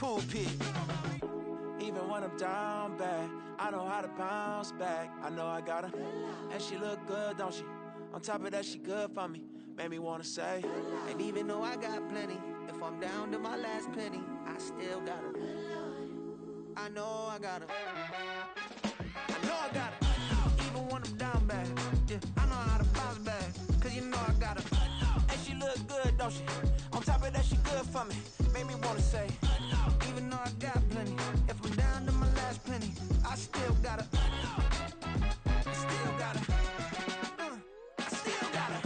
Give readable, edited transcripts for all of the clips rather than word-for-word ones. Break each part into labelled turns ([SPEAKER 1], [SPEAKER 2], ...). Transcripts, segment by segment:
[SPEAKER 1] pulpit. Even when I'm down bad, I know how to bounce back. I know I got her, and she look good, don't she? On top of that, she good for me. Made me wanna say,
[SPEAKER 2] and even though I got plenty, if I'm down to my last penny, I still got her. I know I got her. I know I got her. Even when I'm down bad, yeah, I know how to bounce back. Cause you know I got her.
[SPEAKER 1] and she look good, don't she? On top of that, she good for me. Made me wanna say,
[SPEAKER 2] Even though I got plenty, if I'm down to my last penny, I still got her. I still got her. I still got her.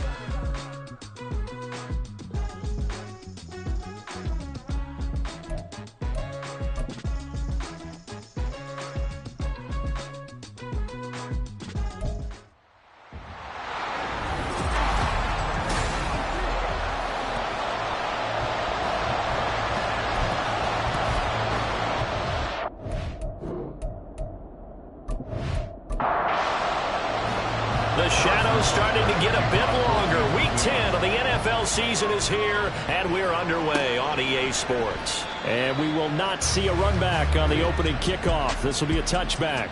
[SPEAKER 3] The shadow's starting to get a bit longer. Week 10 of the NFL season is here, and we're underway on EA Sports.
[SPEAKER 4] And we will not see a run back on the opening kickoff. This will be a touchback.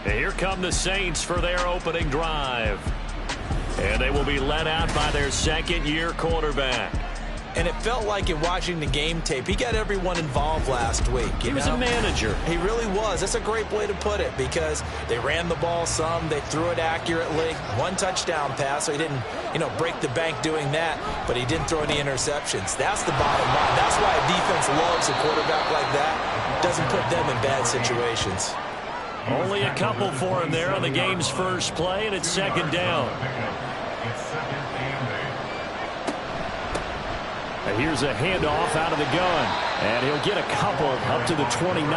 [SPEAKER 3] And here come the Saints for their opening drive. And they will be led out by their second-year quarterback.
[SPEAKER 5] And it felt like in watching the game tape, he got everyone involved last week.
[SPEAKER 3] He was a manager.
[SPEAKER 5] He really was. That's a great way to put it because they ran the ball some. They threw it accurately. One touchdown pass, so he didn't, break the bank doing that, but he didn't throw any interceptions. That's the bottom line. That's why a defense loves a quarterback like that. Doesn't put them in bad situations.
[SPEAKER 3] Only a couple for him there on the game's first play, and it's second down.
[SPEAKER 4] And here's a handoff out of the gun. And he'll get a couple up to the 29.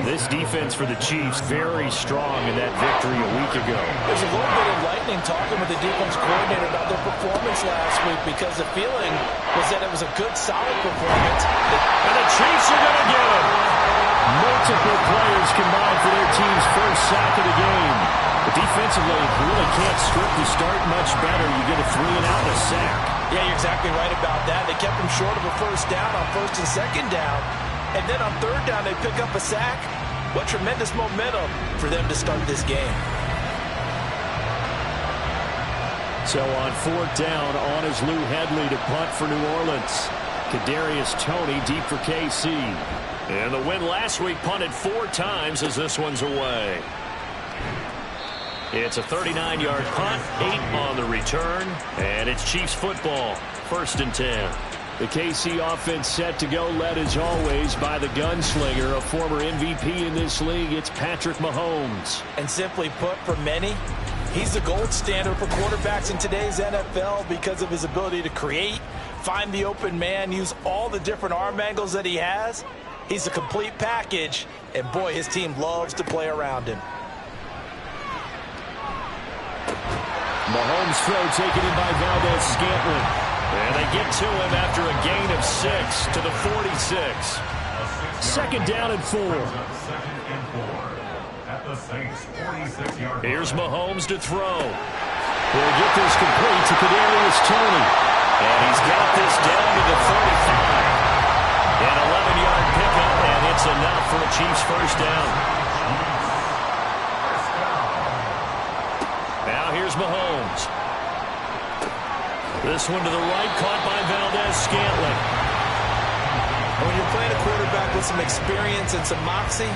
[SPEAKER 4] This defense for the Chiefs very strong in that victory a week ago.
[SPEAKER 5] There's a little bit of lightning talking with the defense coordinator about their performance last week because the feeling was that it was a good, solid performance.
[SPEAKER 3] And the Chiefs are going to get him.
[SPEAKER 4] Multiple players combined for their team's first sack of the game. But defensively, you really can't strip the start much better. You get a 3-and-out and a sack.
[SPEAKER 5] Yeah, you're exactly right about that. They kept him short of a first down on first and second down. And then on third down, they pick up a sack. What tremendous momentum for them to start this game.
[SPEAKER 4] So on fourth down, on is Lou Hedley to punt for New Orleans. Kadarius Toney deep for KC.
[SPEAKER 3] And the win last week punted 4 times as this one's away. It's a 39-yard punt, 8 on the return, and it's Chiefs football, 1st and 10.
[SPEAKER 4] The KC offense set to go, led as always by the gunslinger, a former MVP in this league. It's Patrick Mahomes.
[SPEAKER 5] And simply put, for many, he's the gold standard for quarterbacks in today's NFL because of his ability to create, find the open man, use all the different arm angles that he has. He's a complete package, and boy, his team loves to play around him.
[SPEAKER 4] Mahomes' throw taken in by Valdez-Scantling.
[SPEAKER 3] And they get to him after a gain of 6 to the 46.
[SPEAKER 4] Second down and 4.
[SPEAKER 3] Here's Mahomes to throw.
[SPEAKER 4] He'll get this complete to Kadarius Toney.
[SPEAKER 3] And he's got this down to the 35. An 11-yard pickup, and it's enough for a Chiefs first down. Now here's Mahomes. This one to the right, caught by Valdez-Scantling.
[SPEAKER 5] When you're playing a quarterback with some experience and some moxie,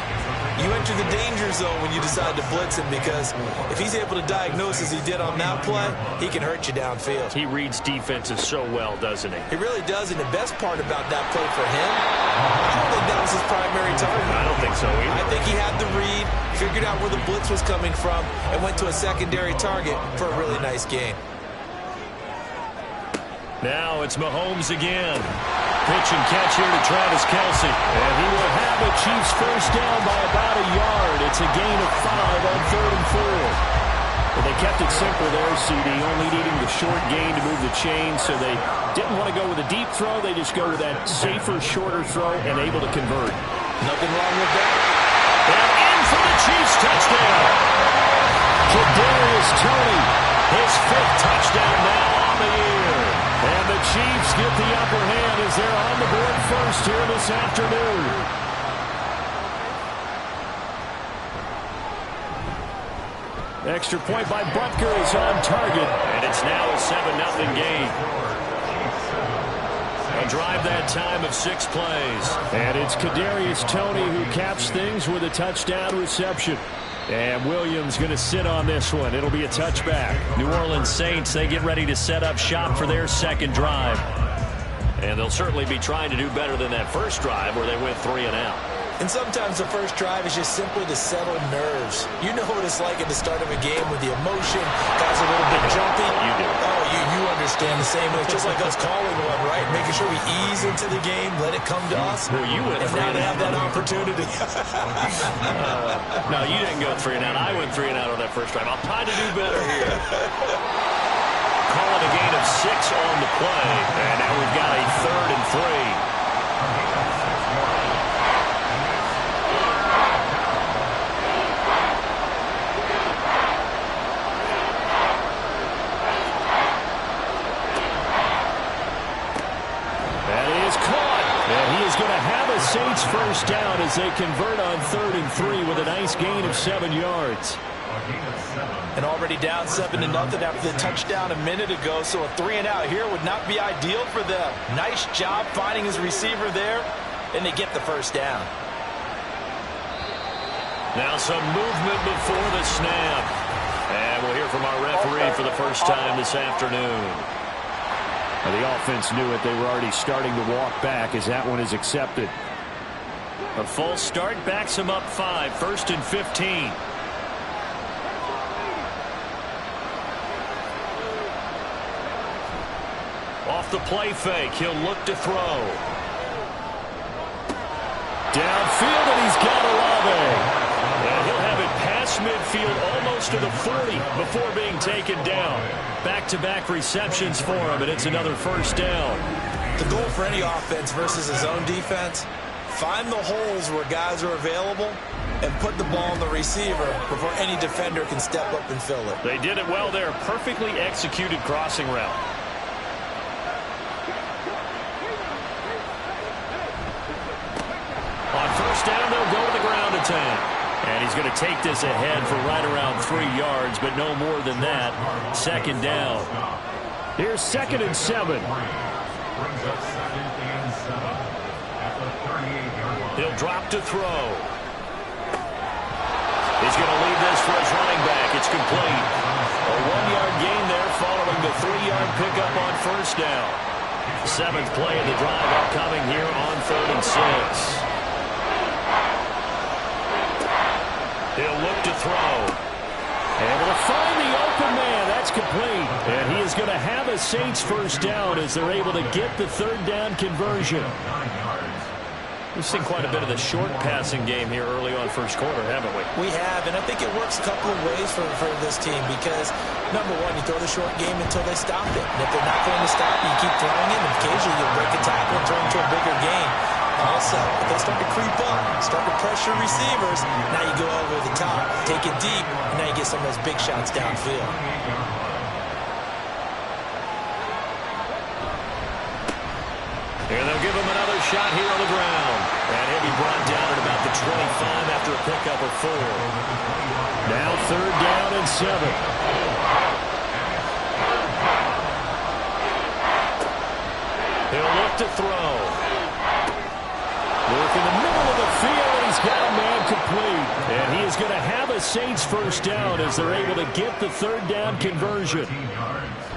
[SPEAKER 5] you enter the danger zone when you decide to blitz him because if he's able to diagnose as he did on that play, he can hurt you downfield.
[SPEAKER 3] He reads defenses so well, doesn't he?
[SPEAKER 5] He really does, and the best part about that play for him, I don't think that was his primary target.
[SPEAKER 3] I don't think so either.
[SPEAKER 5] I think he had the read, figured out where the blitz was coming from, and went to a secondary target for a really nice gain.
[SPEAKER 3] Now it's Mahomes again. Pitch and catch here to Travis Kelce.
[SPEAKER 4] And he will have a Chiefs first down by about a yard. It's a gain of 5 on 3rd and 4. Well, they kept it simple there, CD, only needing the short gain to move the chain, so they didn't want to go with a deep throw. They just go with that safer, shorter throw and able to convert.
[SPEAKER 5] Nothing wrong with that.
[SPEAKER 3] And in for the Chiefs touchdown.
[SPEAKER 4] Kadarius Toney,
[SPEAKER 3] his 5th touchdown now on the year.
[SPEAKER 4] And the Chiefs get the upper hand as they're on the board first here this afternoon. Extra point by Butker is on target.
[SPEAKER 3] And it's now a 7-0 game. A drive that time of 6 plays.
[SPEAKER 4] And it's Kadarius Toney who caps things with a touchdown reception. And Williams going to sit on this one. It'll be a touchback.
[SPEAKER 3] New Orleans Saints, they get ready to set up shop for their second drive. And they'll certainly be trying to do better than that first drive where they went 3 and out.
[SPEAKER 5] And sometimes the first drive is just simply to settle nerves. You know what it's like at the start of a game with the emotion. Guys are a little bit jumpy.
[SPEAKER 3] You do.
[SPEAKER 5] Oh, you understand the same way. It's just like us calling one, right? Making sure we ease into the game, let it come to us.
[SPEAKER 3] Well, you went
[SPEAKER 5] and
[SPEAKER 3] 3
[SPEAKER 5] now
[SPEAKER 3] and
[SPEAKER 5] to have that opportunity.
[SPEAKER 3] No, you didn't go 3 and out. I went 3 and out on that first drive. I'll try to do better here. Calling a gain of 6 on the play. And now we've got a 3rd and 3.
[SPEAKER 4] Going to have a Saints first down as they convert on 3rd and 3 with a nice gain of 7 yards.
[SPEAKER 5] And already down 7-0 after the touchdown a minute ago, so a 3 and out here would not be ideal for them. Nice job finding his receiver there, and they get the first down.
[SPEAKER 3] Now some movement before the snap. And we'll hear from our referee for the first time this afternoon.
[SPEAKER 4] The offense knew it. They were already starting to walk back as that one is accepted.
[SPEAKER 3] A false start backs him up 5. 1st and 15. Off the play fake. He'll look to throw.
[SPEAKER 4] Downfield, and he's got Olave.
[SPEAKER 3] And he'll have it past midfield almost to the 40 before being taken down. Back-to-back receptions for him, and it's another first down.
[SPEAKER 5] The goal for any offense versus his own defense, find the holes where guys are available and put the ball on the receiver before any defender can step up and fill it.
[SPEAKER 3] They did it well there. Perfectly executed crossing route. On first down, they'll go to the ground attack. And he's going to take this ahead for right around 3 yards, but no more than that. 2nd down.
[SPEAKER 4] Here's 2nd and 7.
[SPEAKER 3] He'll drop to throw. He's going to leave this for his running back. It's complete. A 1-yard gain there following the 3-yard pickup on first down. 7th play of the drive upcoming here on 3rd and 6. He'll look to throw.
[SPEAKER 4] Able to find the open man. That's complete. And he is going to have a Saints first down as they're able to get the 3rd down conversion.
[SPEAKER 3] We've seen quite a bit of the short passing game here early on first quarter, haven't we?
[SPEAKER 5] We have, and I think it works a couple of ways for this team because, number one, you throw the short game until they stop it. And if they're not going to stop you, keep throwing it, and occasionally you'll break a tackle and turn into a bigger game. Also, if they start to creep up, start to pressure receivers, now you go over the top, take it deep, and now you get some of those big shots downfield.
[SPEAKER 3] And they'll give him another shot here on the ground. And he'll be brought down at about the 25 after a pickup of 4.
[SPEAKER 4] Now 3rd down and 7.
[SPEAKER 3] He'll look to throw.
[SPEAKER 4] Work in the middle of the field, and he's got a man complete. And he is going to have a Saints first down as they're able to get the 3rd down conversion.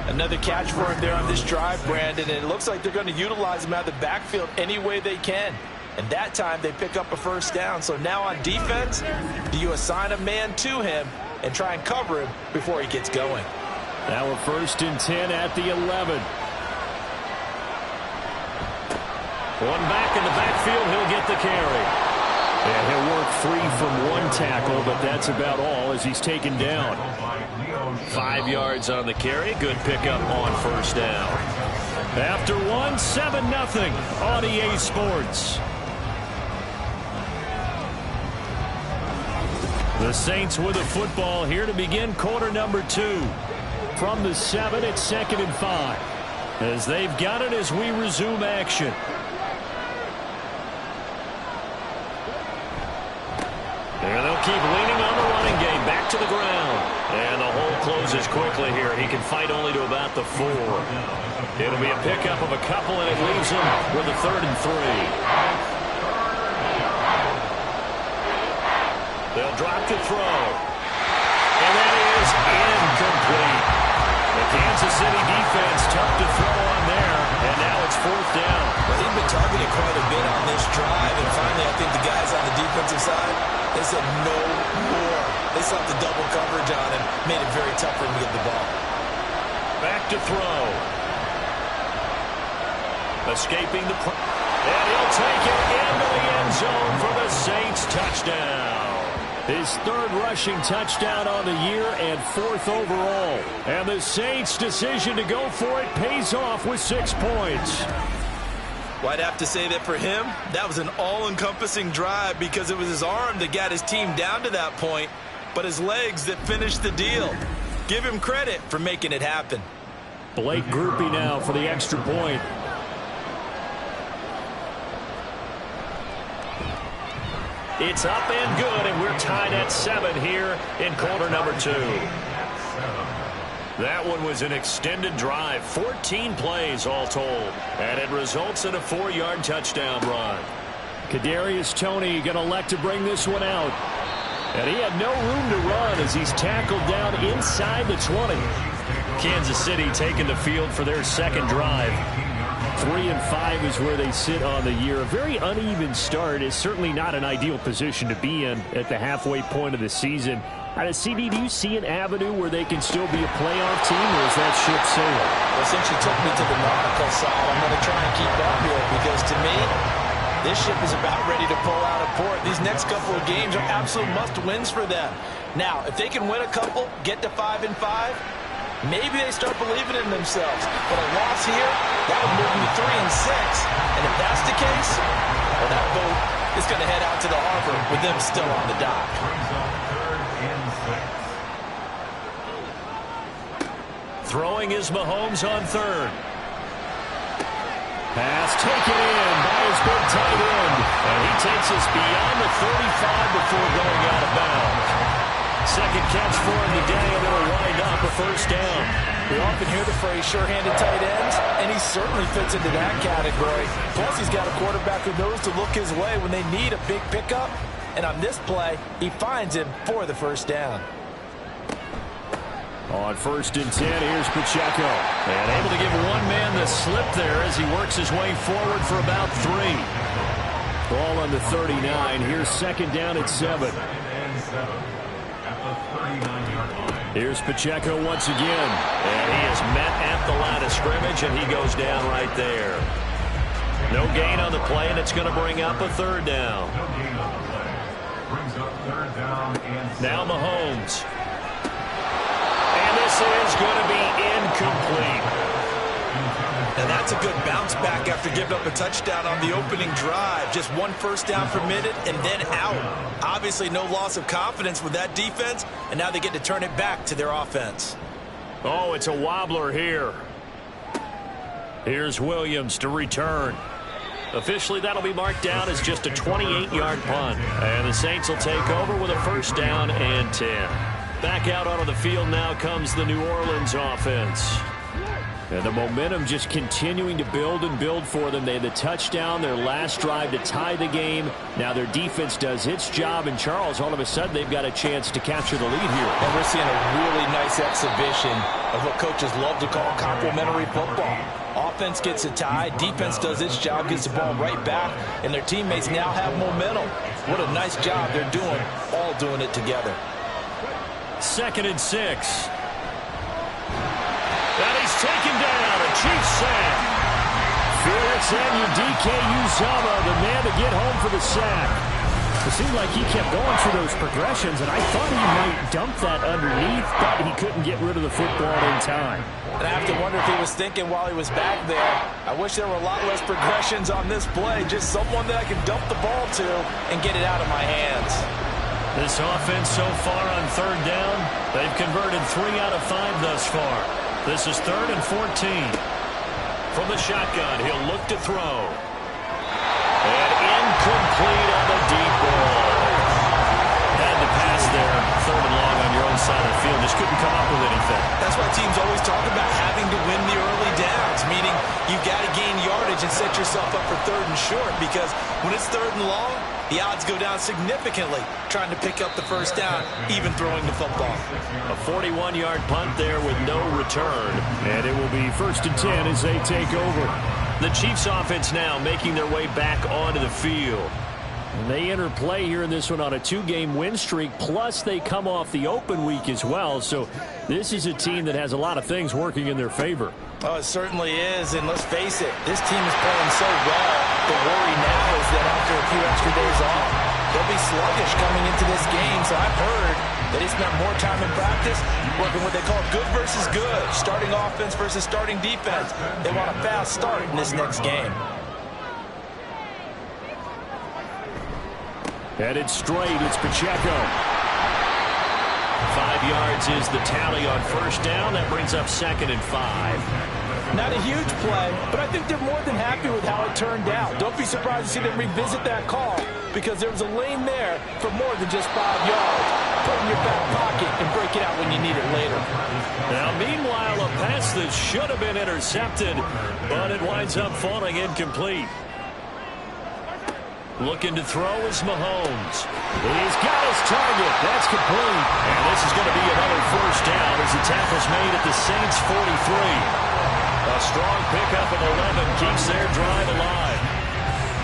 [SPEAKER 5] Another catch for him there on this drive, Brandon, and it looks like they're going to utilize him out of the backfield any way they can. And that time they pick up a first down. So now on defense, do you assign a man to him and try and cover him before he gets going?
[SPEAKER 4] Now a 1st and 10 at the 11.
[SPEAKER 3] One back in the backfield, he'll get the carry.
[SPEAKER 4] And he'll work free from 1 tackle, but that's about all as he's taken down.
[SPEAKER 3] 5 yards on the carry. Good pickup on first down.
[SPEAKER 4] After 1, 7-0 on EA Sports. The Saints with a football here to begin quarter number 2. From the 7, it's 2nd and 5. as they've got it as we resume action. And they'll keep leaning on the running game. Back to the ground. And the hole closes quickly here. He can fight only to about the 4. It'll be a pickup of a couple, and it leaves him with a 3rd and 3. They'll drop to throw. And that is incomplete. The Kansas City defense tough to throw on there, and now it's 4th down.
[SPEAKER 5] Well, they've been targeted quite a bit on this drive, and finally I think the guys on the defensive side, they said no more. They slapped the double coverage on him, made it very tough for him to get the ball.
[SPEAKER 4] Back to throw. Escaping the... And he'll take it into the end zone for the Saints touchdown. His 3rd rushing touchdown on the year and 4th overall. And the Saints' decision to go for it pays off with 6 points.
[SPEAKER 5] Well, I'd have to say that for him, that was an all-encompassing drive because it was his arm that got his team down to that point, but his legs that finished the deal. Give him credit for making it happen.
[SPEAKER 4] Blake Grupe now for the extra point. It's up and good, and we're tied at 7 here in quarter number 2. That one was an extended drive, 14 plays all told, and it results in a 4-yard touchdown run. Kadarius Toney going to elect to bring this one out, and he had no room to run as he's tackled down inside the 20. Kansas City taking the field for their 2nd drive. 3-5 is where they sit on the year. A very uneven start is certainly not an ideal position to be in at the halfway point of the season. CD, do you see an avenue where they can still be a playoff team, or is that ship sailing?
[SPEAKER 5] Well, since you took me to the nautical side, I'm going to try and keep up here because to me, this ship is about ready to pull out of port. These next couple of games are absolute must-wins for them. Now, if they can win a couple, get to 5-5, maybe they start believing in themselves. But a loss here, that would move them to 3-6. And if that's the case, well, that boat is going to head out to the harbor with them still on the dock.
[SPEAKER 4] Throwing is Mahomes on 3rd. Pass taken in by his big tight end. And he takes us beyond the 35 before going out of bounds. 2nd catch for him today, and it'll wind up a 1st down.
[SPEAKER 5] We often hear the phrase sure-handed tight ends, and he certainly fits into that category. Plus, he's got a quarterback who knows to look his way when they need a big pickup. And on this play, he finds him for the 1st down.
[SPEAKER 4] On 1st and 10, here's Pacheco. And able to give one man the slip there as he works his way forward for about 3. Ball on the 39. Here's 2nd down at 7. Here's Pacheco once again. And he is met at the line of scrimmage, and he goes down right there. No gain on the play, and it's going to bring up a 3rd down. Now Mahomes. And this is going to be incomplete.
[SPEAKER 5] And that's a good bounce back after giving up a touchdown on the opening drive. Just 1 first down permitted and then out. Obviously no loss of confidence with that defense, and now they get to turn it back to their offense.
[SPEAKER 4] Oh, it's a wobbler here. Here's Williams to return. Officially, that'll be marked down as just a 28-yard punt. And the Saints will take over with a 1st down and 10. Back out onto the field now comes the New Orleans offense. And the momentum just continuing to build and build for them. They had the touchdown, their last drive to tie the game. Now their defense does its job, and Charles, all of a sudden, they've got a chance to capture the lead here.
[SPEAKER 5] And we're seeing a really nice exhibition of what coaches love to call complementary football. Offense gets a tie, defense does its job, gets the ball right back, and their teammates now have momentum. What a nice job they're doing, all doing it together.
[SPEAKER 4] 2nd and 6. And he's taken down, a Chiefs sack. Felix Anudike-Uzomah, the man to get home for the sack. It seemed like he kept going through those progressions, and I thought he might dump that underneath, but he couldn't get rid of the football in time.
[SPEAKER 5] And I have to wonder if he was thinking while he was back there, I wish there were a lot less progressions on this play, just someone that I can dump the ball to and get it out of my hands.
[SPEAKER 4] This offense so far on 3rd down, they've converted 3 out of 5 thus far. This is 3rd and 14.
[SPEAKER 3] From the shotgun, he'll look to throw. And incomplete on the deep ball. Had the pass there, 3rd and long on your own side of the field. Just couldn't come up with anything.
[SPEAKER 5] That's why teams always talk about having to win the early downs, meaning you've got to gain yardage and set yourself up for 3rd and short, because when it's 3rd and long, the odds go down significantly trying to pick up the first down, even throwing the football.
[SPEAKER 3] A 41-yard punt there with no return.
[SPEAKER 4] And it will be 1st and 10 as they take over.
[SPEAKER 3] The Chiefs offense now making their way back onto the field.
[SPEAKER 4] And they enter play here in this one on a 2-game win streak, plus they come off the open week as well. So this is a team that has a lot of things working in their favor.
[SPEAKER 5] Oh, it certainly is, and let's face it, this team is playing so well. The worry now is that after a few extra days off, they'll be sluggish coming into this game. So I've heard that they spent more time in practice working what they call good versus good, starting offense versus starting defense. They want a fast start in this next game.
[SPEAKER 4] Headed straight, it's Pacheco.
[SPEAKER 3] 5 yards is the tally on first down. That brings up 2nd and 5.
[SPEAKER 6] Not a huge play, but I think they're more than happy with how it turned out. Don't be surprised to see them revisit that call, because there was a lane there for more than just 5 yards. Put it in your back pocket and break it out when you need it later.
[SPEAKER 3] Now, meanwhile, a pass that should have been intercepted, but it winds up falling incomplete. Looking to throw is Mahomes.
[SPEAKER 4] He's got his target. That's complete.
[SPEAKER 3] And this is going to be another first down as the tackle's made at the Saints' 43. A strong pickup of 11 keeps their drive alive.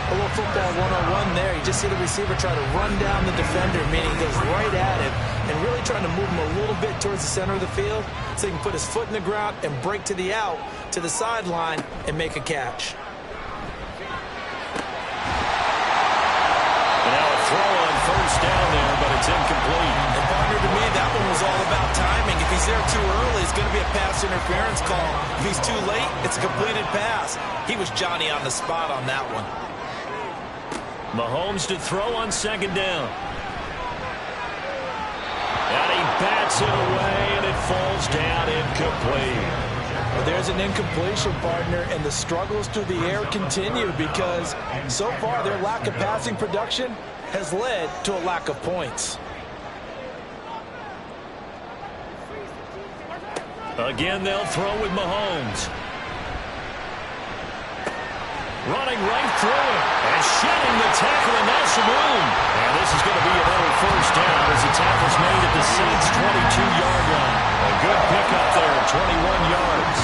[SPEAKER 5] A little football 101 there. You just see the receiver try to run down the defender, meaning he goes right at him and really trying to move him a little bit towards the center of the field so he can put his foot in the ground and break to the out, to the sideline, and make a catch.
[SPEAKER 3] Throw on first down there, but it's incomplete.
[SPEAKER 5] And partner, to me, that one was all about timing. If he's there too early, it's going to be a pass interference call. If he's too late, it's a completed pass. He was Johnny on the spot on that one.
[SPEAKER 3] Mahomes to throw on 2nd down. And he bats it away, and it falls down incomplete.
[SPEAKER 6] Well, there's an incompletion, partner, and the struggles through the air continue because so far their lack of passing production has led to a lack of points.
[SPEAKER 3] Again, they'll throw with Mahomes. Running right through it and shedding the tackle, and that's room. And this is going to be another first down as the tackle's made at the Saints' 22-yard line. A good pickup there, 21 yards.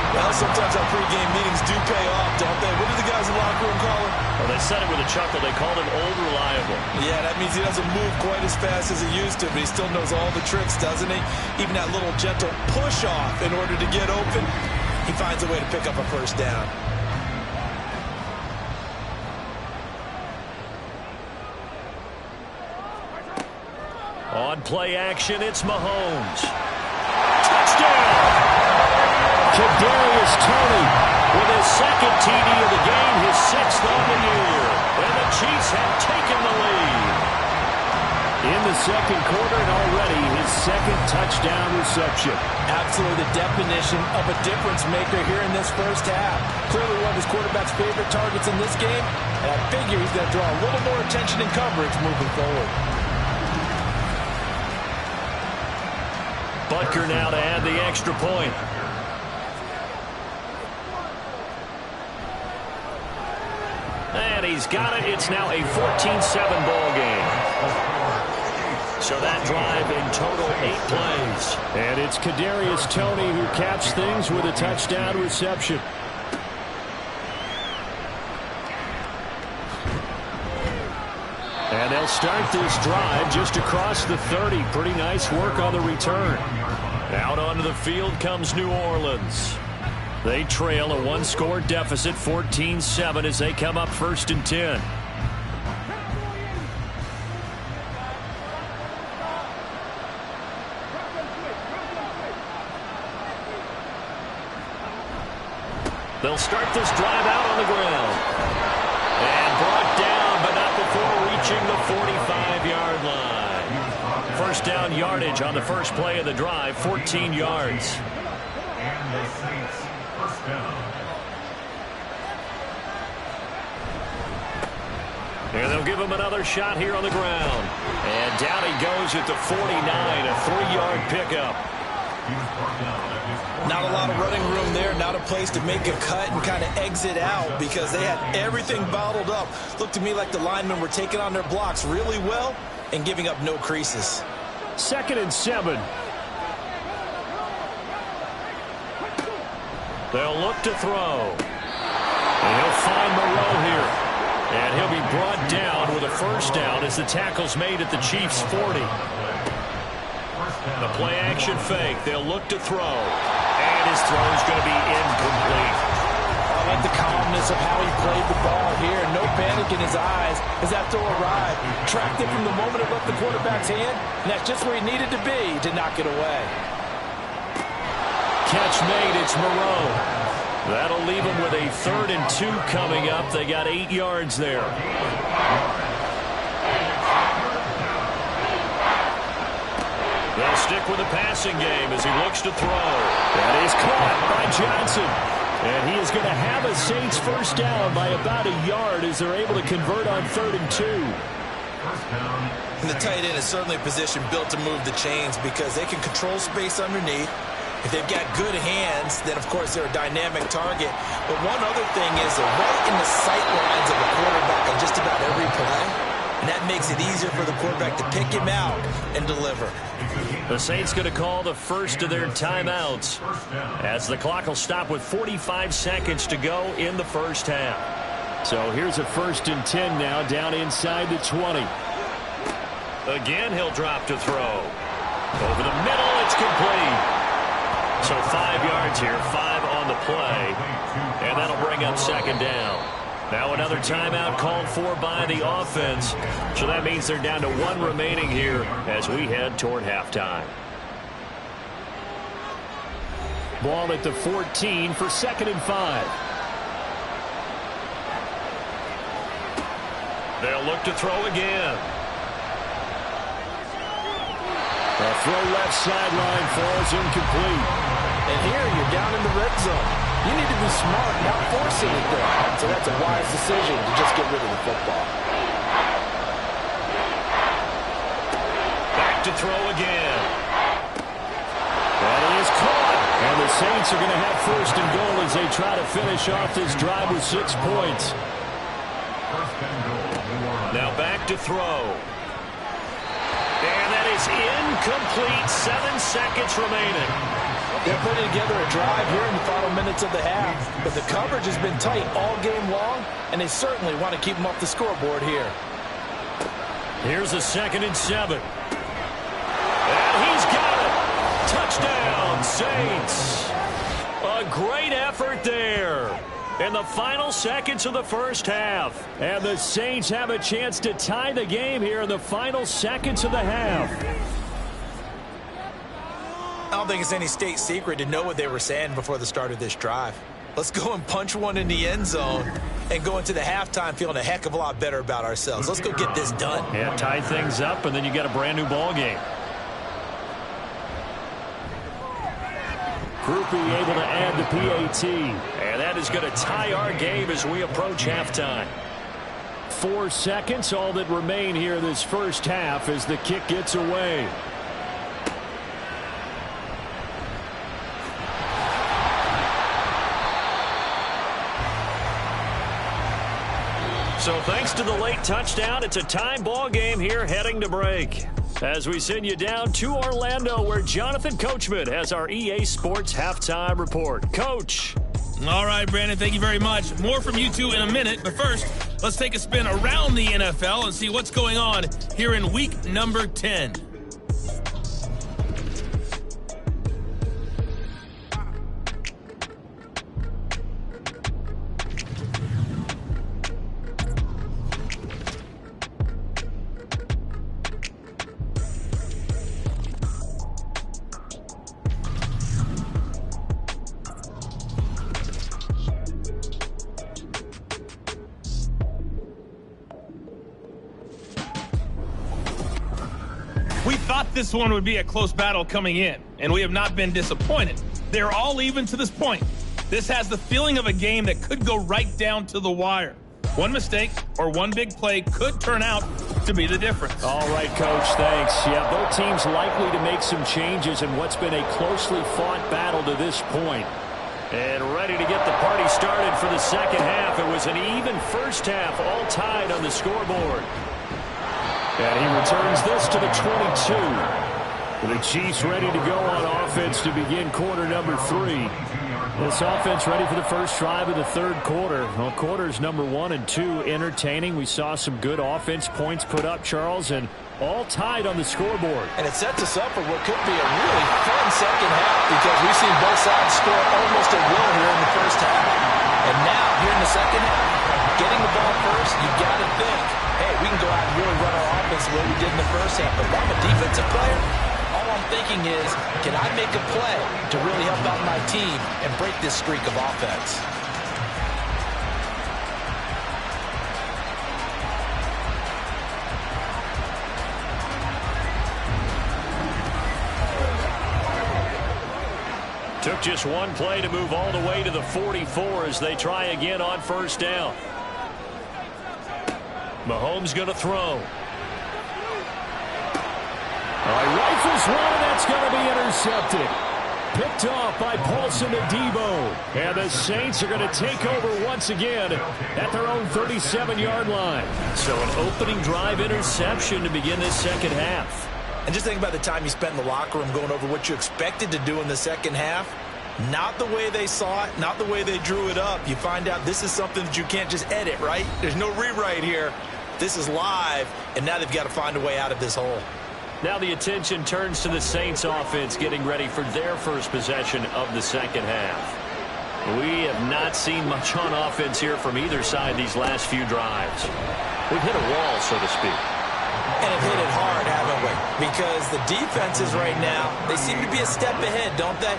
[SPEAKER 5] Well, sometimes our pregame meetings do pay off, don't they? What do the guys in the locker room call him?
[SPEAKER 3] Well, they said it with a chuckle. They called him old reliable.
[SPEAKER 5] Yeah, that means he doesn't move quite as fast as he used to, but he still knows all the tricks, doesn't he? Even that little gentle push-off in order to get open, he finds a way to pick up a first down.
[SPEAKER 3] On play action, it's Mahomes. Touchdown!
[SPEAKER 4] Kadarius Toney
[SPEAKER 3] With his 2nd TD of the game, his 6th on the year. And the Chiefs have taken the lead.
[SPEAKER 4] in the 2nd quarter, and already his 2nd touchdown reception.
[SPEAKER 6] Absolutely the definition of a difference maker here in this first half. Clearly one of his quarterback's favorite targets in this game, and I figure he's going to draw a little more attention and coverage moving forward.
[SPEAKER 3] Butker now to add the extra point. And he's got it. It's now a 14-7 ball game. So that drive in total 8 plays.
[SPEAKER 4] And it's Kadarius Toney who caps things with a touchdown reception. And they'll start this drive just across the 30. Pretty nice work on the return.
[SPEAKER 3] Out onto the field comes New Orleans. They trail a 1-score deficit, 14-7, as they come up 1st and 10. They'll start this drive out on the ground. And brought down, but not before reaching the 45-yard line. First down yardage on the first play of the drive, 14 yards.
[SPEAKER 7] And the Saints first down.
[SPEAKER 3] give him another shot here on the ground. And down he goes at the 49, a 3-yard pickup.
[SPEAKER 5] Not a lot of running room there, not a place to make a cut and kind of exit out because they had everything bottled up. Looked to me like the linemen were taking on their blocks really well and giving up no creases.
[SPEAKER 3] 2nd and 7. They'll look to throw. And he'll find Moreau here. And he'll be brought down with a first down as the tackle's made at the Chiefs' 40. The play-action fake. They'll look to throw. And his throw is going to be incomplete.
[SPEAKER 6] I like the calmness of how he played the ball here. No panic in his eyes as that throw arrived. Tracked it from the moment it left the quarterback's hand, and that's just where he needed to be to knock it away.
[SPEAKER 3] Catch made. It's Moreau. That'll leave him with a 3rd and 2 coming up. They got 8 yards there. They'll stick with the passing game as he looks to throw. That is caught by Johnson. And he is going to have a Saints first down by about a yard as they're able to convert on 3rd and 2.
[SPEAKER 5] And the tight end is certainly a position built to move the chains because they can control space underneath. If they've got good hands, then, of course, they're a dynamic target. But one other thing is they're right in the sight lines of the quarterback on just about every play. And that makes it easier for the quarterback to pick him out and deliver.
[SPEAKER 3] The Saints going to call the first of their timeouts as the clock will stop with 45 seconds to go in the first half. So here's a 1st and 10 now down inside the 20. Again, he'll drop to throw. Over the middle, it's complete. So 5 yards here, 5 on the play, and that'll bring up 2nd down. Now another timeout called for by the offense, so that means they're down to 1 remaining here as we head toward halftime. Ball at the 14 for 2nd and 5. They'll look to throw again. A throw left sideline falls incomplete.
[SPEAKER 6] And here you're down in the red zone. You need to be smart, not forcing it there. So that's a wise decision to just get rid of the football.
[SPEAKER 3] Back to throw again. That is caught. And the Saints are going to have 1st and goal as they try to finish off this drive with 6 points. Now back to throw. And that is incomplete. 7 seconds remaining.
[SPEAKER 6] They're putting together a drive here in the final minutes of the half, but the coverage has been tight all game long, and they certainly want to keep them off the scoreboard here.
[SPEAKER 3] Here's a 2nd and 7. And he's got it. Touchdown, Saints. A great effort there in the final seconds of the first half. And the Saints have a chance to tie the game here in the final seconds of the half.
[SPEAKER 5] I don't think it's any state secret to know what they were saying before the start of this drive. Let's go and punch one in the end zone and go into the halftime feeling a heck of a lot better about ourselves. Let's go get this done.
[SPEAKER 3] Yeah, tie things up, and then you get a brand-new ball game. Groupie able to add the PAT. And that is going to tie our game as we approach halftime. 4 seconds, all that remain here this first half as the kick gets away. So thanks to the late touchdown, it's a tie ball game here heading to break. As we send you down to Orlando, where Jonathan Coachman has our EA Sports Halftime Report. Coach.
[SPEAKER 7] All right, Brandon, thank you very much. More from you two in a minute, but first, let's take a spin around the NFL and see what's going on here in week number 10. This one would be a close battle coming in, and we have not been disappointed. They're all even to this point. This has the feeling of a game that could go right down to the wire. One mistake, or one big play could turn out to be the difference.
[SPEAKER 4] All right, Coach, thanks. Yeah, both teams likely to make some changes in what's been a closely fought battle to this point. And ready to get the party started for the second half. It was an even first half, all tied on the scoreboard. And he returns this to the 22. The Chiefs ready to go on offense to begin quarter number 3. This offense ready for the first drive of the third quarter. Well, quarters number 1 and 2 entertaining. We saw some good offense points put up, Charles, and all tied on the scoreboard.
[SPEAKER 5] And it sets us up for what could be a really fun second half because we've seen both sides score almost at will here in the first half. And now, here in the second half, getting the ball first, you've got to think, hey, we can go out and really run our offense the way we did in the first half. But if I'm a defensive player, all I'm thinking is, can I make a play to really help out my team and break this streak of offense?
[SPEAKER 4] Took just one play to move all the way to the 44 as they try again on first down. Mahomes going to throw. Rifles one, and that's going to be intercepted. Picked off by Paulson Adebo. And the Saints are going to take over once again at their own 37-yard line. So an opening drive interception to begin this second half.
[SPEAKER 5] And just think about the time you spent in the locker room going over what you expected to do in the second half. Not the way they saw it, not the way they drew it up. You find out this is something that you can't just edit, right? There's no rewrite here. This is live, and now they've got to find a way out of this hole.
[SPEAKER 4] Now the attention turns to the Saints offense getting ready for their first possession of the second half. We have not seen much on offense here from either side these last few drives. We've hit a wall, so to speak.
[SPEAKER 5] And have hit it hard, haven't we? Because the defenses right now, they seem to be a step ahead, don't they?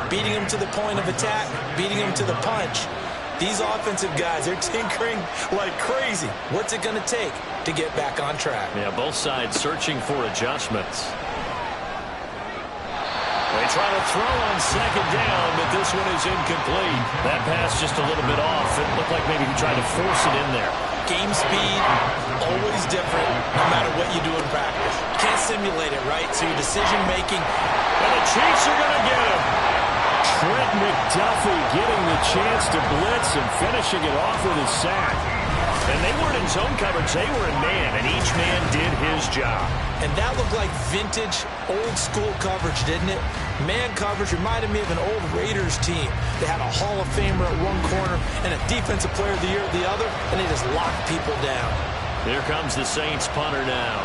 [SPEAKER 5] Beating them to the point of attack, beating them to the punch. These offensive guys, they're tinkering like crazy. What's it going to take to get back on track?
[SPEAKER 4] Yeah, both sides searching for adjustments. They try to throw on second down, but this one is incomplete. That pass just a little bit off. It looked like maybe he tried to force it in there.
[SPEAKER 5] Game speed, always different, no matter what you do in practice. You can't simulate it, right? So your decision-making,
[SPEAKER 4] and the Chiefs are going to get him. Trent McDuffie getting the chance to blitz and finishing it off with a sack. And they weren't in zone coverage, they were in man, and each man did his job.
[SPEAKER 5] And that looked like vintage, old-school coverage, didn't it? Man coverage reminded me of an old Raiders team. They had a Hall of Famer at one corner and a Defensive Player of the Year at the other, and they just locked people down.
[SPEAKER 4] Here comes the Saints punter now.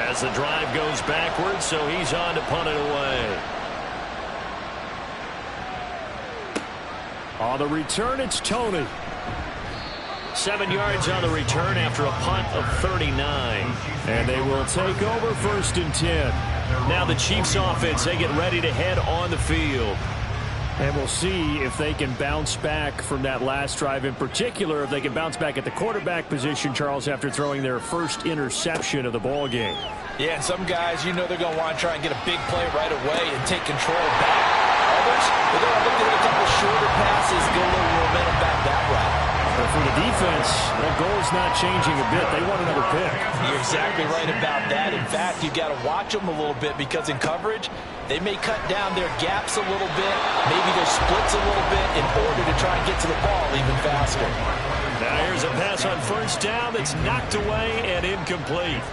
[SPEAKER 4] As the drive goes backwards, so he's on to punt it away. On the return, it's Tony. 7 yards on the return after a punt of 39. And they will take over first and 10. Now the Chiefs offense, they get ready to head on the field. And we'll see if they can bounce back from that last drive. In particular, if they can bounce back at the quarterback position, Charles, after throwing their first interception of the ball game.
[SPEAKER 5] Yeah, and some guys, you know they're going to want to try and get a big play right away and take control back. Others, they're going to look at a couple shorter passes, get a little momentum back that route.
[SPEAKER 4] But for the defense, that goal's not changing a bit. They want another pick.
[SPEAKER 5] You're exactly right about that. In fact, you've got to watch them a little bit because in coverage, they may cut down their gaps a little bit, maybe their splits a little bit in order to try and get to the ball even faster.
[SPEAKER 4] Now here's a pass on first down that's knocked away and incomplete.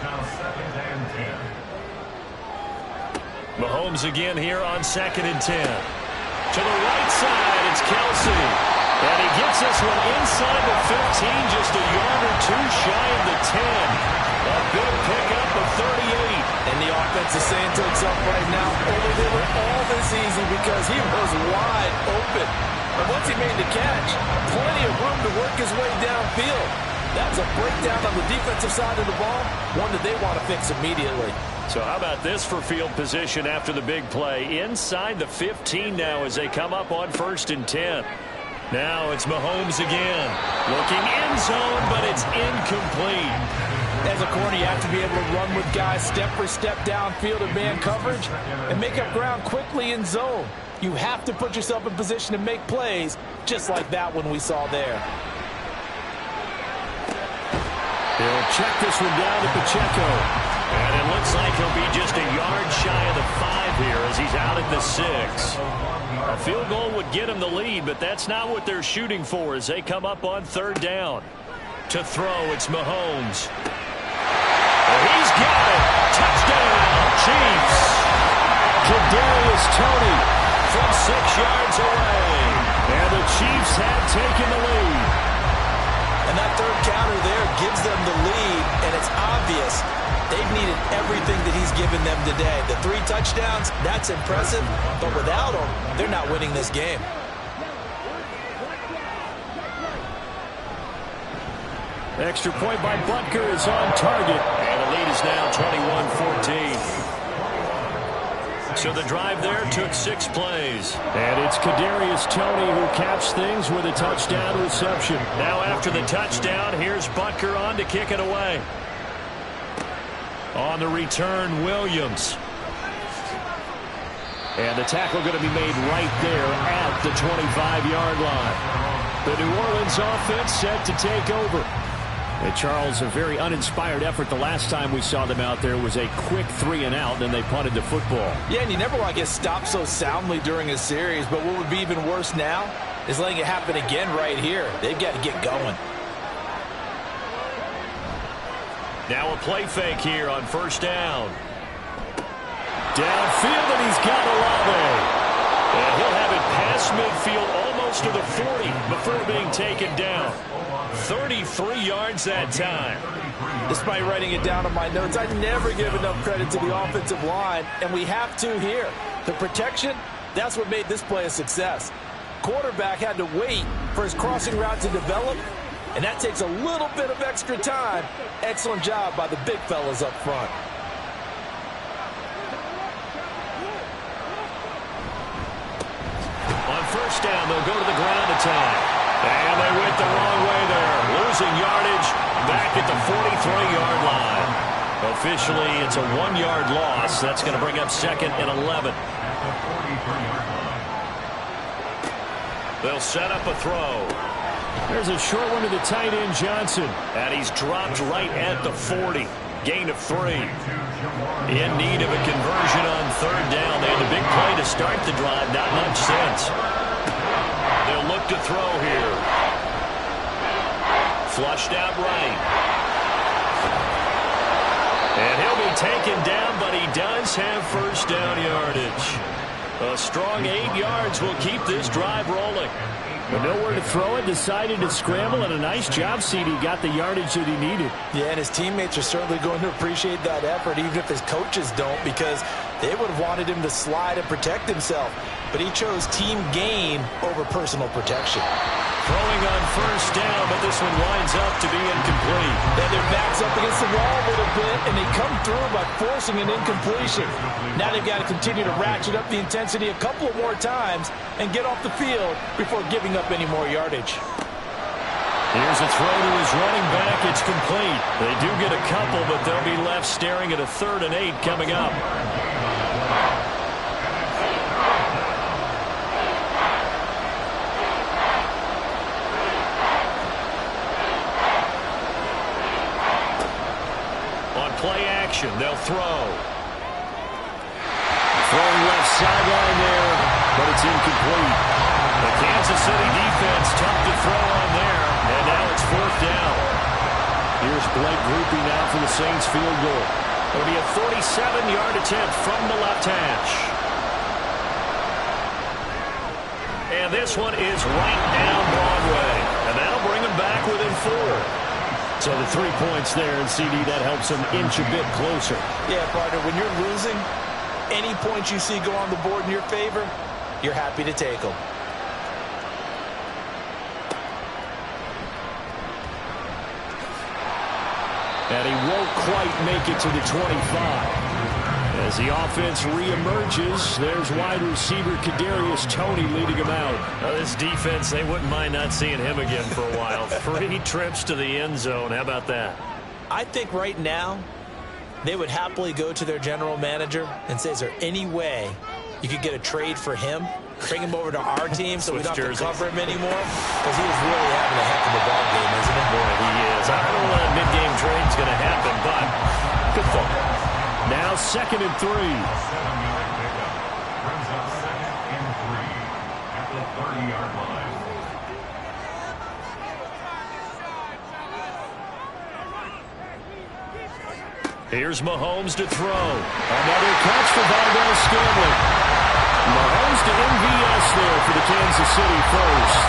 [SPEAKER 4] Mahomes again here on 2nd and 10. To the right side, it's Kelsey. And he gets this one inside the 15, just a yard or two shy of the 10. A big pickup of 38.
[SPEAKER 5] And the offense is saying to itself right now, only did it all this easy because he was wide open. And once he made the catch, plenty of room to work his way downfield. That's a breakdown on the defensive side of the ball, one that they want to fix immediately.
[SPEAKER 4] So how about this for field position after the big play? Inside the 15 now as they come up on 1st and 10. Now it's Mahomes again. Looking end zone, but it's incomplete.
[SPEAKER 5] As a corner, you have to be able to run with guys step for step downfield in man coverage and make up ground quickly in zone. You have to put yourself in position to make plays, just like that one we saw there.
[SPEAKER 4] He'll check this one down to Pacheco.
[SPEAKER 3] And it looks like he'll be just a yard shy of the 5 here as he's out at the 6. A field goal would get him the lead, but that's not what they're shooting for as they come up on 3rd down. To throw, it's Mahomes. He's got it. Touchdown, Chiefs.
[SPEAKER 4] Kadarius Toney
[SPEAKER 3] from 6 yards away.
[SPEAKER 4] And the Chiefs have taken the lead.
[SPEAKER 5] And that 3rd counter there gives them the lead, and it's obvious they've needed everything that he's given them today. The 3 touchdowns, that's impressive, but without him, they're not winning this game.
[SPEAKER 4] Extra point by Butker is on target.
[SPEAKER 3] And the lead is now 21-14. So the drive there took 6 plays.
[SPEAKER 4] And it's Kadarius Toney who caps things with a touchdown reception.
[SPEAKER 3] Now after the touchdown, here's Butker on to kick it away.
[SPEAKER 4] On the return, Williams. And the tackle going to be made right there at the 25-yard line. The New Orleans offense set to take over. And Charles, a very uninspired effort. The last time we saw them out there was a quick 3-and-out, then they punted the football.
[SPEAKER 6] Yeah, and you never want to get stopped so soundly during a series, but what would be even worse now is letting it happen again right here. They've got to get going.
[SPEAKER 3] Now a play fake here on 1st down.
[SPEAKER 4] Downfield, and he's got Olave.
[SPEAKER 3] And he'll have it past midfield almost to the 40 before being taken down. 33 yards that time.
[SPEAKER 6] Despite writing it down on my notes, I never give enough credit to the offensive line, and we have to here. The protection, that's what made this play a success. Quarterback had to wait for his crossing route to develop, and that takes a little bit of extra time. Excellent job by the big fellas up front.
[SPEAKER 3] On 1st down, they'll go to the ground attack. And they went the wrong way there. Losing yardage back at the 43-yard line. Officially, it's a 1-yard loss. That's going to bring up 2nd and 11. They'll set up a throw.
[SPEAKER 4] There's a short one to the tight end, Johnson.
[SPEAKER 3] And he's dropped right at the 40. Gain of 3. In need of a conversion on 3rd down. They had a big play to start the drive. Not much sense. They'll look to throw here. Flushed out right. And he'll be taken down, but he does have 1st down yardage. A strong 8 yards will keep this drive rolling.
[SPEAKER 4] But nowhere to throw it, decided to scramble, and a nice job, CD. Got the yardage that he needed.
[SPEAKER 6] Yeah, and his teammates are certainly going to appreciate that effort, even if his coaches don't, because they would have wanted him to slide and protect himself. But he chose team gain over personal protection.
[SPEAKER 3] Throwing on 1st down, but this one winds up to be incomplete.
[SPEAKER 6] And their backs up against the wall a little bit, and they come through by forcing an incompletion. Now they've got to continue to ratchet up the intensity a couple of more times and get off the field before giving up any more yardage.
[SPEAKER 3] Here's a throw to his running back. It's complete. They do get a couple, but they'll be left staring at a 3rd and 8 coming up. Play action. They'll throw.
[SPEAKER 4] Throwing left sideline there, but it's incomplete.
[SPEAKER 3] The Kansas City defense tough to throw on there, and now it's 4th down.
[SPEAKER 4] Here's Blake Grupe now for the Saints field goal.
[SPEAKER 3] It'll be a 47-yard attempt from the left hash. And this one is right down Broadway, and that'll bring them back within 4.
[SPEAKER 4] So the 3 points there, and CD, that helps them inch a bit closer.
[SPEAKER 6] Yeah, partner, when you're losing, any points you see go on the board in your favor, you're happy to take them.
[SPEAKER 4] And he won't quite make it to the 25. As the offense reemerges, there's wide receiver Kadarius Toney leading him out.
[SPEAKER 3] This defense, they wouldn't mind not seeing him again for a while. 3 trips to the end zone. How about that?
[SPEAKER 5] I think right now they would happily go to their general manager and say, is there any way you could get a trade for him? Bring him over to our team so we don't have to cover him anymore? Because he is really having a heck of a ball game, isn't he?
[SPEAKER 3] Boy, he is. I don't want to in-game trade's going to happen, but good thought.
[SPEAKER 4] Now 2nd and 3.
[SPEAKER 8] Brings up 2nd and 3 at the 30-yard line.
[SPEAKER 3] Here's Mahomes to throw. Another catch for Valdez-Scantling. Mahomes to MVS there for the Kansas City first.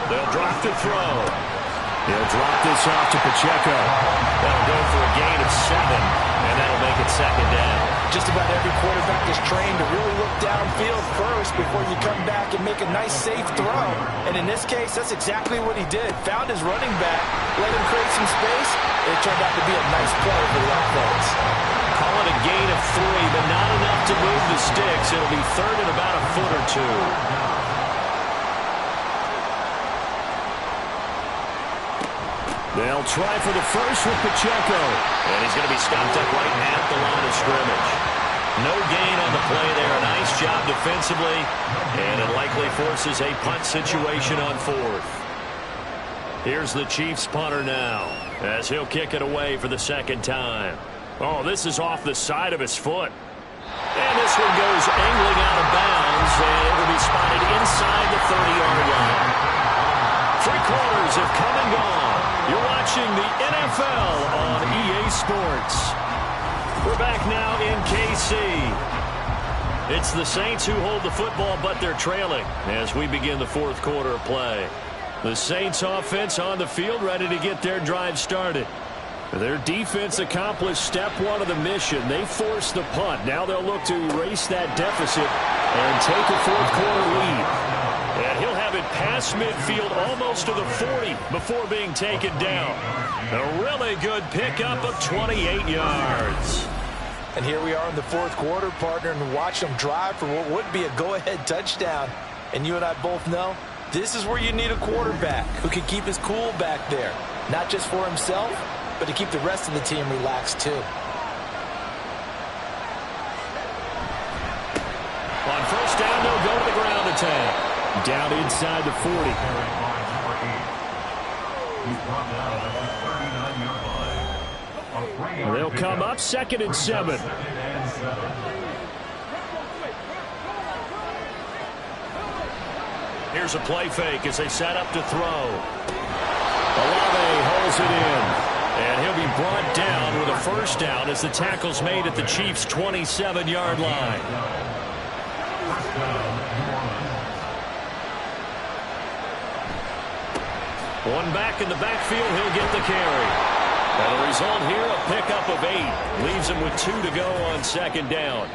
[SPEAKER 3] They'll drop to throw. He'll drop this off to Pacheco. That'll go for a gain of 7, and that'll make it 2nd down.
[SPEAKER 6] Just about every quarterback is trained to really look downfield first before you come back and make a nice, safe throw. And in this case, that's exactly what he did. Found his running back, let him create some space, and it turned out to be a nice play for the offense.
[SPEAKER 3] Call it a gain of 3, but not enough to move the sticks. It'll be 3rd and about a foot or 2. They'll try for the first with Pacheco. And he's going to be stopped up right at the line of scrimmage. No gain on the play there. Nice job defensively. And it likely forces a punt situation on 4th. Here's the Chiefs punter now, as he'll kick it away for the 2nd time. Oh, this is off the side of his foot. And this one goes angling out of bounds, and it will be spotted inside the 30-yard line. 3 quarters have come and gone. You're watching the NFL on EA Sports. We're back now in KC. It's the Saints who hold the football, but they're trailing as we begin the 4th quarter of play. The Saints offense on the field, ready to get their drive started. Their defense accomplished step 1 of the mission. They forced the punt. Now they'll look to erase that deficit and take a 4th quarter lead. And he'll have it past midfield almost to the 40 before being taken down. A really good pickup of 28 yards.
[SPEAKER 6] And here we are in the 4th quarter, partner, and watch them drive for what would be a go-ahead touchdown. And you and I both know this is where you need a quarterback who can keep his cool back there. Not just for himself, but to keep the rest of the team relaxed too.
[SPEAKER 3] On 1st down, they'll go to the ground attack. Down inside the 40. They'll come up 2nd and 7. Here's a play fake as they set up to throw. Olave holds it in. And he'll be brought down with a 1st down as the tackle's made at the Chiefs' 27-yard line. One back in the backfield, he'll get the carry. And the result here, a pickup of 8. Leaves him with 2 to go on 2nd down.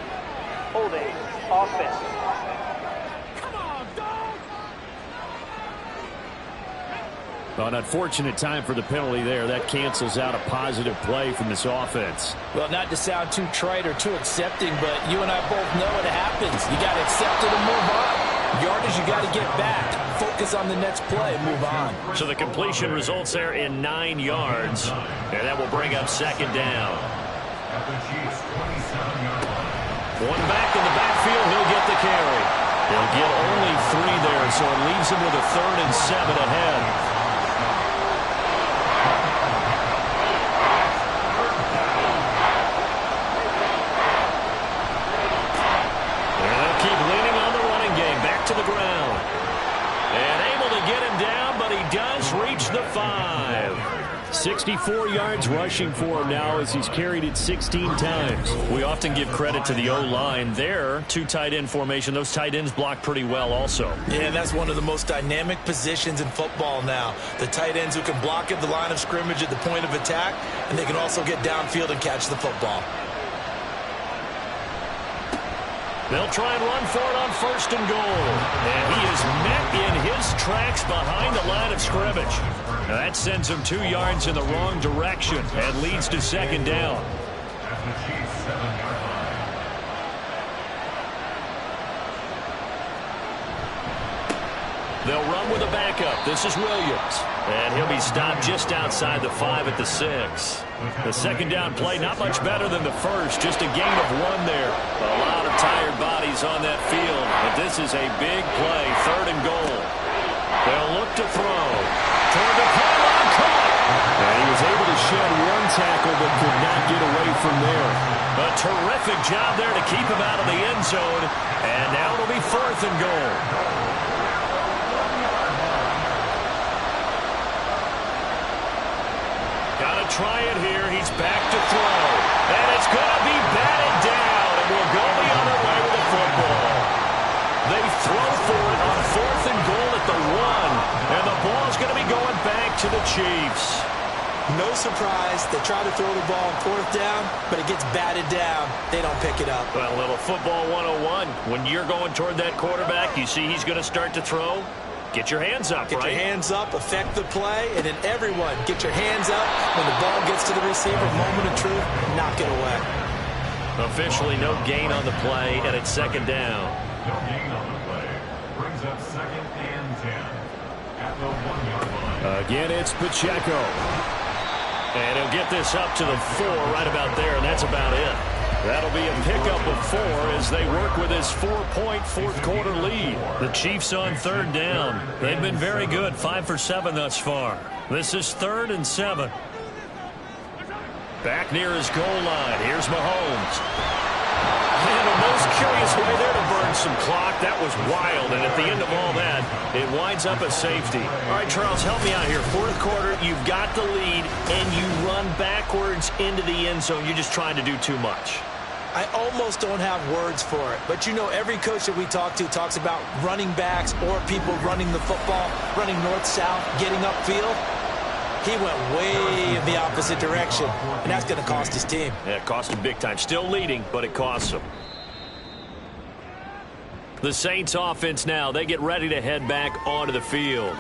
[SPEAKER 9] Holding offense.
[SPEAKER 4] An unfortunate time for the penalty there. That cancels out a positive play from this offense.
[SPEAKER 6] Well, not to sound too trite or too accepting, but you and I both know it happens. You got to accept it and move on. Yardage, you got to get back. Focus on the next play. Move on.
[SPEAKER 3] So the completion results there in 9 yards. And that will bring up 2nd down. One back in the backfield. He'll get the carry. He'll get only 3 there, so it leaves him with a 3rd and 7 ahead. To the ground. And able to get him down, but he does reach the 5.
[SPEAKER 4] 64 yards rushing for him now as he's carried it 16 times.
[SPEAKER 3] We often give credit to the O-line. There, 2 tight end formation. Those tight ends block pretty well also.
[SPEAKER 6] Yeah, and that's one of the most dynamic positions in football now. The tight ends who can block at the line of scrimmage at the point of attack, and they can also get downfield and catch the football.
[SPEAKER 3] They'll try and run for it on 1st and goal. And he is met in his tracks behind the line of scrimmage. Now that sends him 2 yards in the wrong direction and leads to 2nd down. They'll run with a backup. This is Williams. And he'll be stopped just outside the 5 at the 6. The second down play, not much better than the first. Just a gain of 1 there. A lot of tired bodies on that field. But this is a big play. 3rd and goal. They'll look to throw. Toward the pylon, caught. And he was able to shed 1 tackle but could not get away from there. A terrific job there to keep him out of the end zone. And now it'll be 4th and goal. Gotta try it here. He's back to throw. And it's going to be batted down. And we'll go the other way with the football. They throw for it on 4th and goal at the 1. And the ball's going to be going back to the Chiefs.
[SPEAKER 5] No surprise. They try to throw the ball on 4th down, but it gets batted down. They don't pick it up.
[SPEAKER 3] Well, a little football 101. When you're going toward that quarterback, you see he's going to start to throw. Get your hands up,
[SPEAKER 5] Get your hands up, affect the play, and then everyone get your hands up. When the ball gets to the receiver, moment of truth, knock it away.
[SPEAKER 3] Officially no gain on the play, and it's 2nd down.
[SPEAKER 8] No gain on the play. Brings up 2nd and 10 at the 1-yard line.
[SPEAKER 3] Again, it's Pacheco. And he'll get this up to the 4 right about there, and that's about it. That'll be a pickup of 4 as they work with his 4-point 4th quarter lead. The Chiefs on 3rd down. They've been very good, 5 for 7 thus far. This is 3rd and 7. Back near his goal line. Here's Mahomes. And a most curious way there to burn some clock. That was wild, and at the end of all that, it winds up a safety. All right, Charles, help me out here. 4th quarter, you've got the lead, and you run backwards into the end zone. You're just trying to do too much.
[SPEAKER 5] I almost don't have words for it. But, you know, every coach that we talk to talks about running backs or people running the football, running north-south, getting upfield. He went way in the opposite direction, and that's going to cost his team.
[SPEAKER 3] Yeah, it cost him big time. Still leading, but it costs him. The Saints offense now, they get ready to head back onto the field.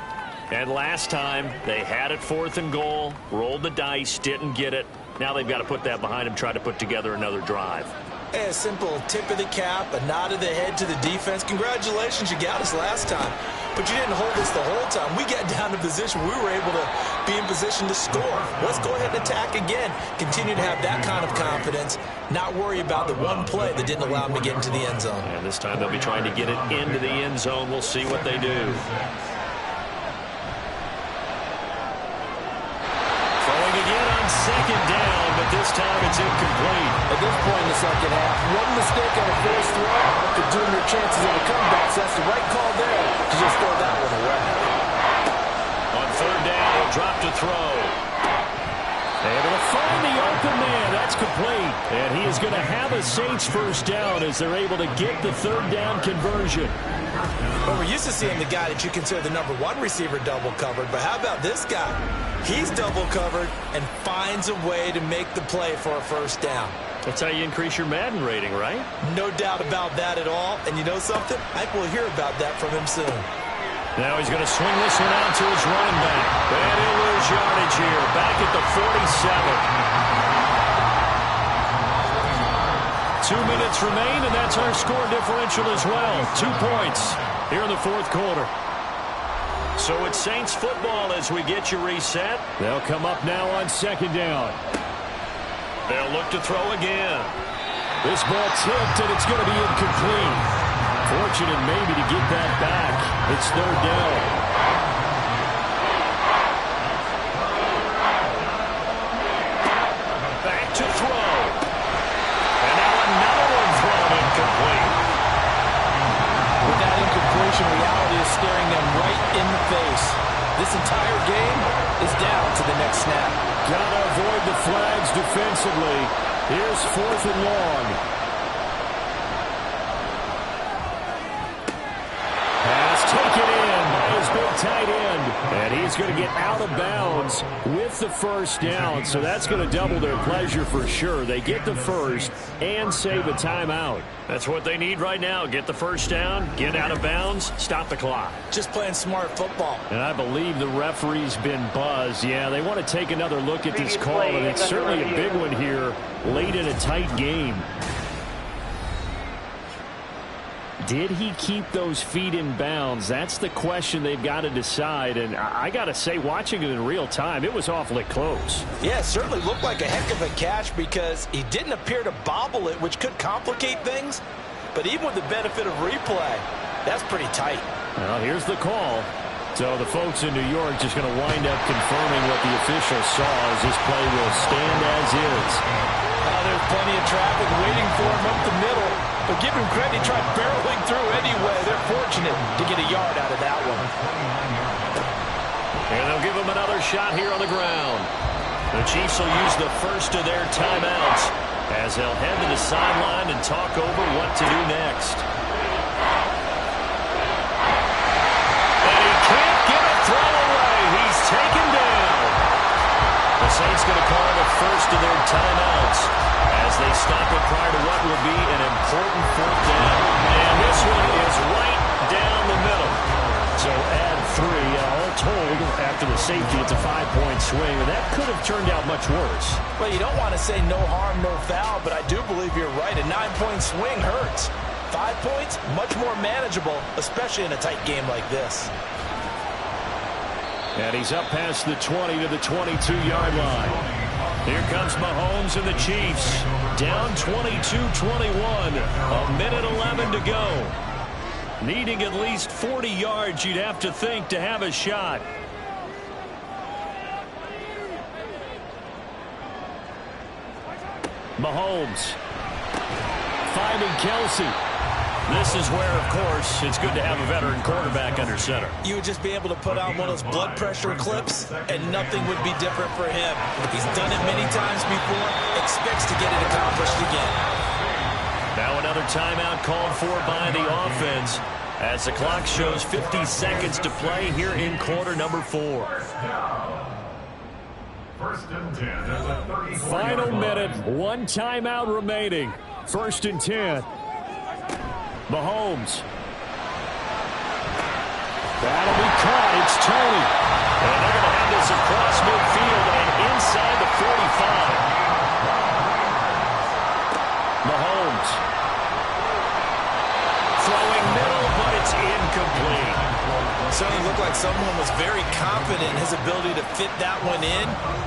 [SPEAKER 3] And last time, they had it 4th and goal, rolled the dice, didn't get it. Now they've got to put that behind them, try to put together another drive.
[SPEAKER 5] A simple tip of the cap, a nod of the head to the defense. Congratulations, you got us last time. But you didn't hold us the whole time. We got down to position. We were able to be in position to score. Let's go ahead and attack again. Continue to have that kind of confidence. Not worry about the one play that didn't allow them to get into the end zone.
[SPEAKER 3] And this time they'll be trying to get it into the end zone. We'll see what they do. Throwing again on 2nd down, but this time it's incomplete.
[SPEAKER 6] At this point in the second half, one mistake on a first throw could doom your chances of a comeback. So that's the right call there to just throw that one away.
[SPEAKER 3] On 3rd down, he'll drop to throw. Able to find the open man. That's complete. And he is going to have a Saints 1st down as they're able to get the 3rd down conversion.
[SPEAKER 5] Well, we're used to seeing the guy that you consider the #1 receiver double covered. But how about this guy? He's double covered and finds a way to make the play for a 1st down.
[SPEAKER 3] That's how you increase your Madden rating, right?
[SPEAKER 5] No doubt about that at all. And you know something? I think we'll hear about that from him soon.
[SPEAKER 3] Now he's going to swing this one out to his running back. And he'll lose yardage here. Back at the 47. 2 minutes remain, and that's our score differential as well. 2 points here in the 4th quarter. So it's Saints football as we get you reset. They'll come up now on 2nd down. They'll look to throw again. This ball tipped, and it's going to be incomplete. Fortunate maybe to get that back. It's 3rd down. Back to throw. And now another one thrown incomplete.
[SPEAKER 6] With that incompletion, reality is staring them right in the face. This entire game is down to the next snap.
[SPEAKER 3] Gotta avoid the flags defensively. Here's 4th and long. Pass taken in by his big tight end. And he's going to get out of bounds with the 1st down. So that's going to double their pleasure for sure. They get the 1st and save a timeout. That's what they need right now. Get the 1st down, get out of bounds, stop the clock.
[SPEAKER 5] Just playing smart football.
[SPEAKER 3] And I believe the referee's been buzzed. Yeah, they want to take another look at this call, and it's certainly a big one here late in a tight game.
[SPEAKER 4] Did he keep those feet in bounds? That's the question they've got to decide. And I got to say, watching it in real time, it was awfully close.
[SPEAKER 5] Yeah, it certainly looked like a heck of a catch because he didn't appear to bobble it, which could complicate things. But even with the benefit of replay, that's pretty tight.
[SPEAKER 4] Well, here's the call. So the folks in New York just going to wind up confirming what the officials saw as this play will stand as is.
[SPEAKER 5] There's plenty of traffic waiting for him up the middle. But give him credit, he tried barreling through anyway. They're fortunate to get a yard out of that one.
[SPEAKER 4] And they'll give him another shot here on the ground. The Chiefs will use the first of their timeouts as they'll head to the sideline and talk over what to do next. And he can't get a throw away. He's taken down. The Saints going to call the first of their timeouts as they stop it prior to what will be an important fourth down. And this one is right down the middle. So add 3. All told, after the safety, it's a 5-point swing. And that could have turned out much worse.
[SPEAKER 5] Well, you don't want to say no harm, no foul, but I do believe you're right. A 9-point swing hurts. 5 points, much more manageable, especially in a tight game like this.
[SPEAKER 4] And he's up past the 20 to the 22-yard line. Here comes Mahomes and the Chiefs. Down 22-21. A minute 11 to go. Needing at least 40 yards, you'd have to think, to have a shot. Mahomes finding Kelsey. This is where, of course, it's good to have a veteran quarterback under center.
[SPEAKER 5] You would just be able to put on one of those blood pressure clips, and nothing would be different for him. He's done it many times before, expects to get it accomplished again.
[SPEAKER 4] Now another timeout called for by the offense as the clock shows 50 seconds to play here in quarter number 4.
[SPEAKER 8] First and 10.
[SPEAKER 4] Final minute, 1 timeout remaining. 1st and 10. Mahomes. That'll be caught. It's Tony. And they're going to have this across midfield and inside the 45. Mahomes. Throwing middle, but it's incomplete.
[SPEAKER 5] Certainly looked like someone was very confident in his ability to fit that one in.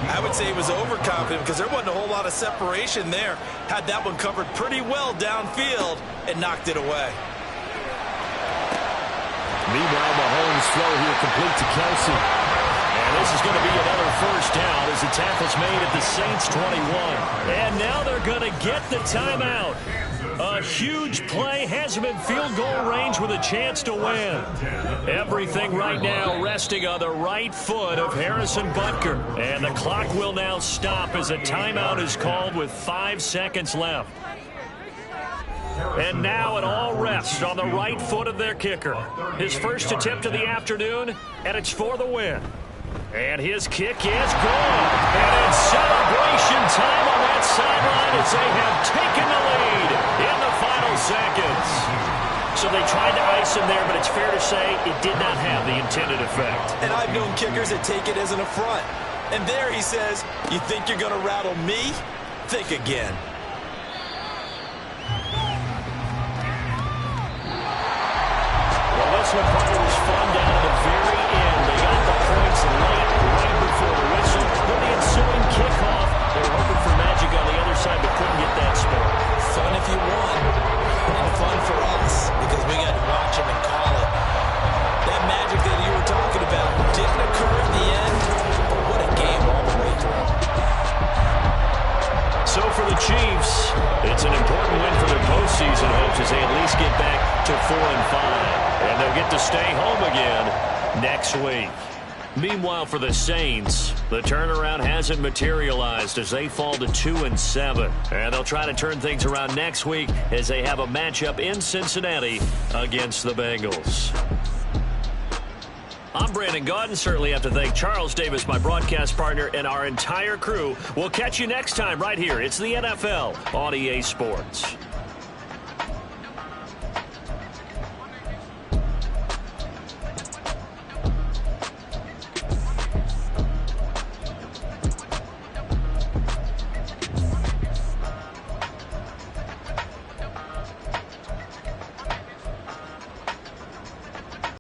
[SPEAKER 5] I would say he was overconfident because there wasn't a whole lot of separation there. Had that one covered pretty well downfield and knocked it away.
[SPEAKER 4] Meanwhile, Mahomes' throw here complete to Kelsey. And this is going to be another first down as the tackle's made at the Saints' 21. And now they're going to get the timeout. A huge play has him in field goal range with a chance to win. Everything right now resting on the right foot of Harrison Butker. And the clock will now stop as a timeout is called with 5 seconds left. And now it all rests on the right foot of their kicker. His first attempt of the afternoon, and it's for the win. And his kick is good. And it's celebration time on that sideline as they have taken the lead in the final seconds. So they tried to ice him there, but it's fair to say it did not have the intended effect.
[SPEAKER 5] And I've known kickers that take it as an affront. And there he says, you think you're going to rattle me? Think again.
[SPEAKER 4] Well, this one probably was fun down at the very end. They got the points late, right before the whistle. With the ensuing kickoff, they were hoping for magic on the other side, but couldn't get that spot.
[SPEAKER 5] Fun if you won, and fun for us, because we got to watch him and call it. That magic that you were talking about didn't occur at the end, but what a game all the way through.
[SPEAKER 4] So for the Chiefs, it's an important win for their postseason hopes as they at least get back to 4-5. And they'll get to stay home again next week. Meanwhile, for the Saints, the turnaround hasn't materialized as they fall to 2-7. And they'll try to turn things around next week as they have a matchup in Cincinnati against the Bengals. I'm Brandon Gaudin. Certainly have to thank Charles Davis, my broadcast partner, and our entire crew. We'll catch you next time right here. It's the NFL on EA Sports.